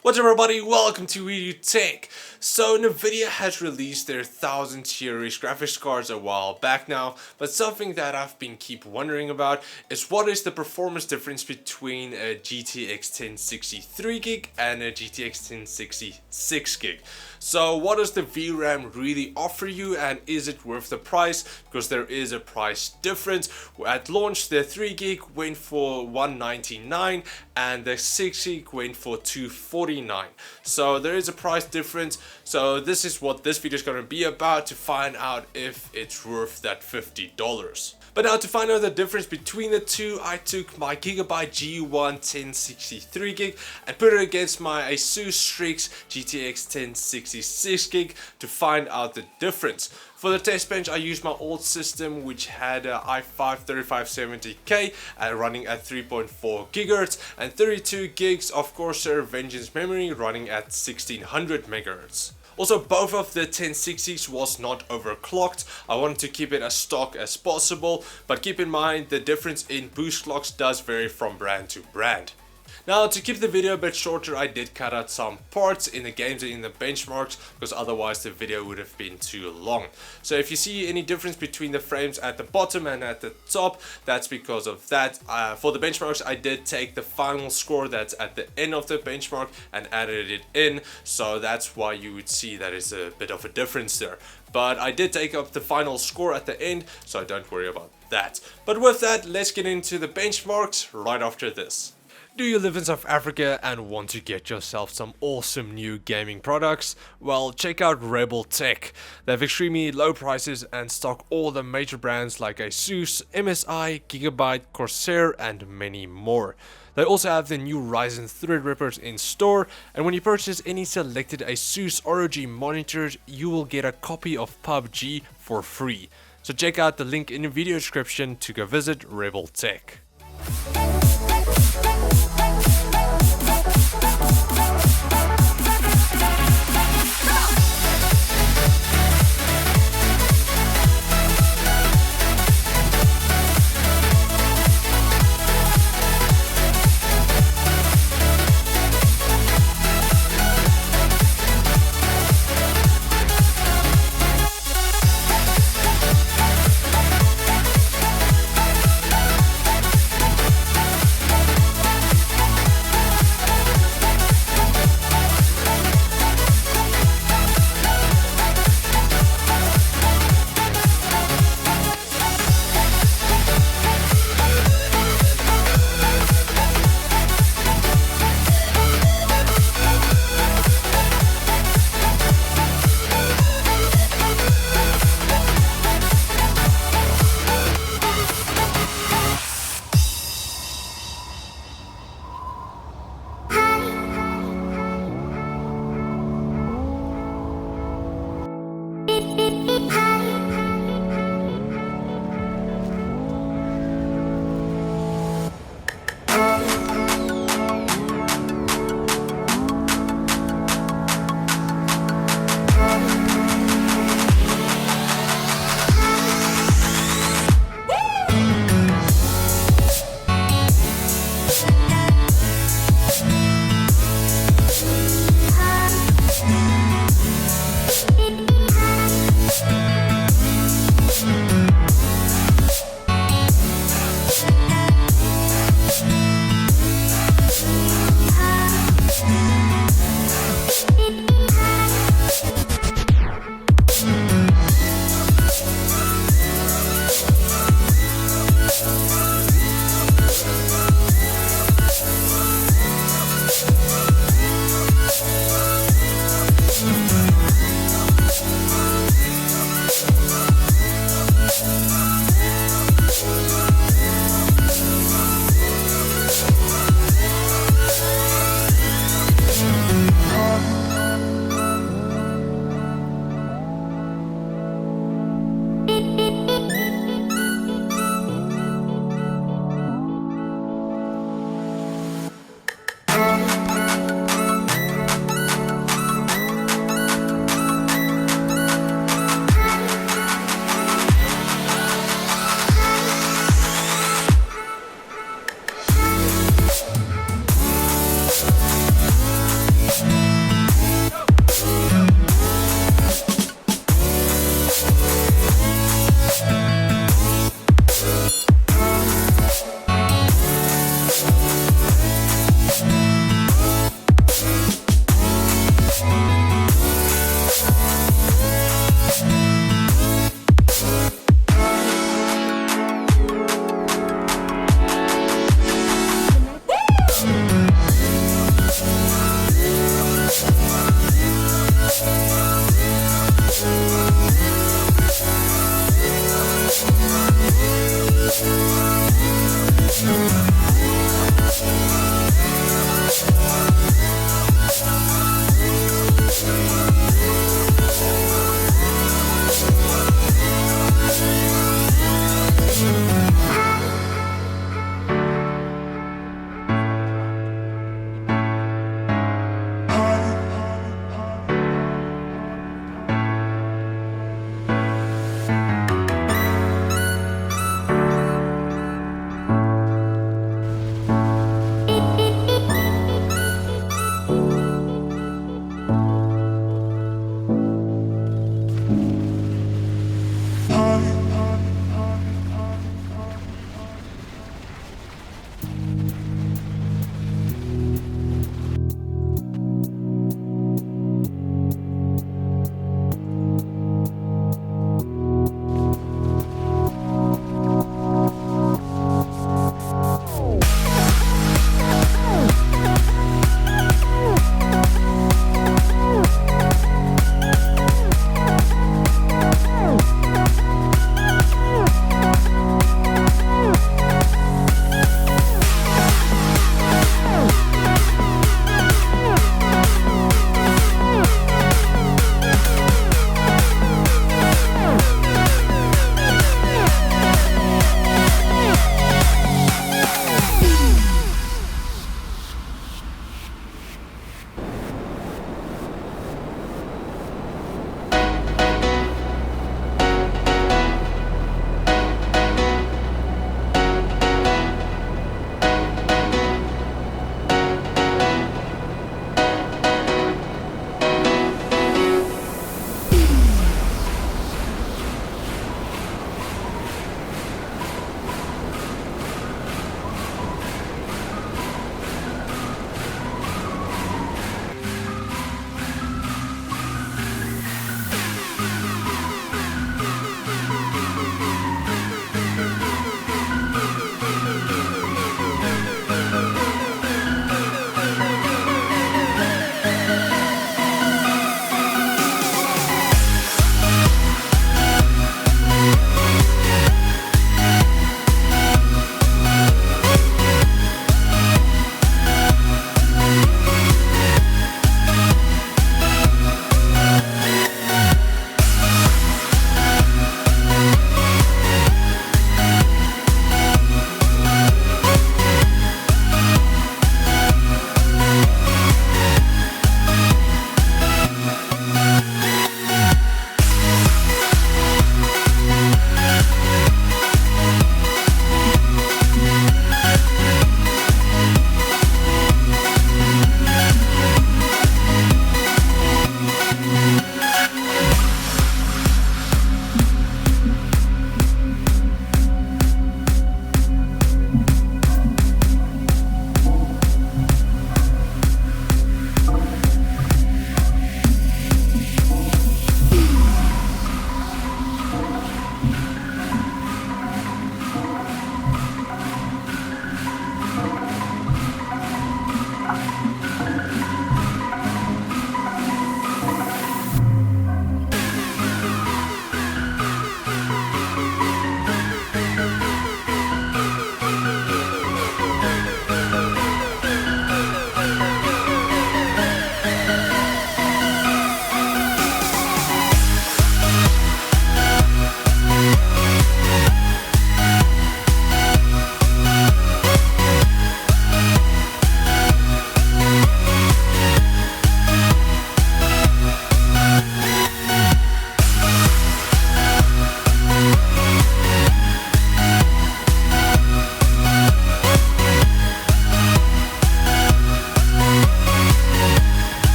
What's up everybody, welcome to RebelTech. So Nvidia has released their 1000 series graphics cards a while back now, but something that I've been wondering about is what is the performance difference between a GTX 1060 3GB and a GTX 1060 6GB. So what does the VRAM really offer you, and is it worth the price? Because there is a price difference. At launch the 3GB went for $199 and the 6GB went for $249. So there is a price difference. So this is what this video is going to be about, to find out if it's worth that $50. But now to find out the difference between the two, I took my Gigabyte G1 1060 3GB and put it against my ASUS Strix GTX 1060 6GB to find out the difference. For the test bench, I used my old system, which had a i5 3570K running at 3.4 GHz and 32 gigs of Corsair Vengeance memory running at 1600 MHz. Also, both of the 1060s was not overclocked. I wanted to keep it as stock as possible, but keep in mind the difference in boost clocks does vary from brand to brand. Now, to keep the video a bit shorter, I did cut out some parts in the games and in the benchmarks, because otherwise the video would have been too long. So if you see any difference between the frames at the bottom and at the top, that's because of that. For the benchmarks, I did take the final score that's at the end of the benchmark and added it in, so that's why you would see that is a bit of a difference there. But I did take up the final score at the end, so don't worry about that. But with that, let's get into the benchmarks right after this. Do you live in South Africa and want to get yourself some awesome new gaming products? Well, check out RebelTech. They have extremely low prices and stock all the major brands like ASUS, MSI, Gigabyte, Corsair and many more. They also have the new Ryzen Threadrippers in store, and when you purchase any selected ASUS ROG monitors, you will get a copy of PUBG for free. So check out the link in the video description to go visit RebelTech.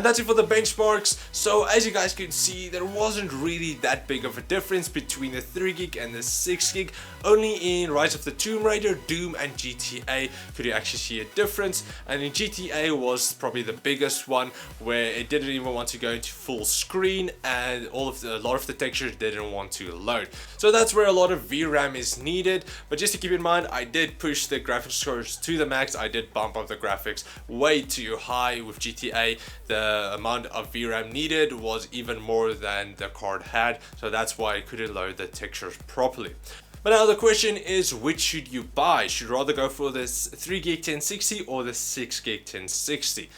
that's it for the benchmarks. So as you guys can see, there wasn't really that big of a difference between the 3GB and the 6GB. Only in Rise of the Tomb Raider, Doom and GTA could you actually see a difference, and in GTA was probably the biggest one, where it didn't even want to go into full screen and a lot of the textures didn't want to load. So that's where a lot of VRAM is needed. But just to keep in mind, I did push the graphics cards to the max. I did bump up the graphics way too high with GTA. The amount of VRAM needed was even more than the card had, so that's why I couldn't load the textures properly. But now the question is, which should you buy? Should you rather go for this 3GB 1060 or the 6GB 1060?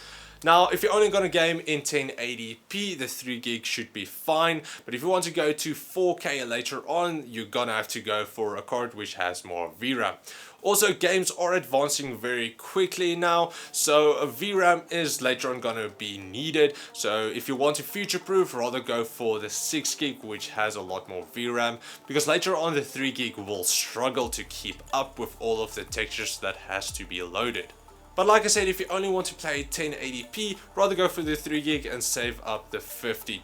Now, if you're only going to game in 1080p, the 3GB should be fine. But if you want to go to 4K later on, you're going to have to go for a card which has more VRAM. Also, games are advancing very quickly now, so a VRAM is later on going to be needed. So if you want to future-proof, rather go for the 6GB, which has a lot more VRAM, because later on the 3GB will struggle to keep up with all of the textures that has to be loaded. But like I said, if you only want to play 1080p, rather go for the 3GB and save up the $50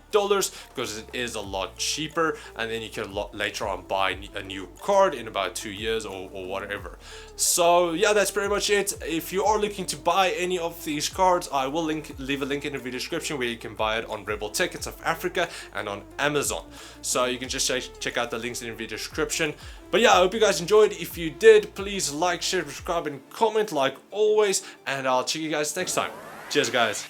because it is a lot cheaper, and then you can later on buy a new card in about 2 years or whatever. So yeah, that's pretty much it. If you are looking to buy any of these cards, I will leave a link in the video description where you can buy it on RebelTech in South Africa and on Amazon. So you can just check out the links in the video description. But yeah, I hope you guys enjoyed. If you did, please like, share, subscribe, and comment like always. And I'll check you guys next time. Cheers, guys.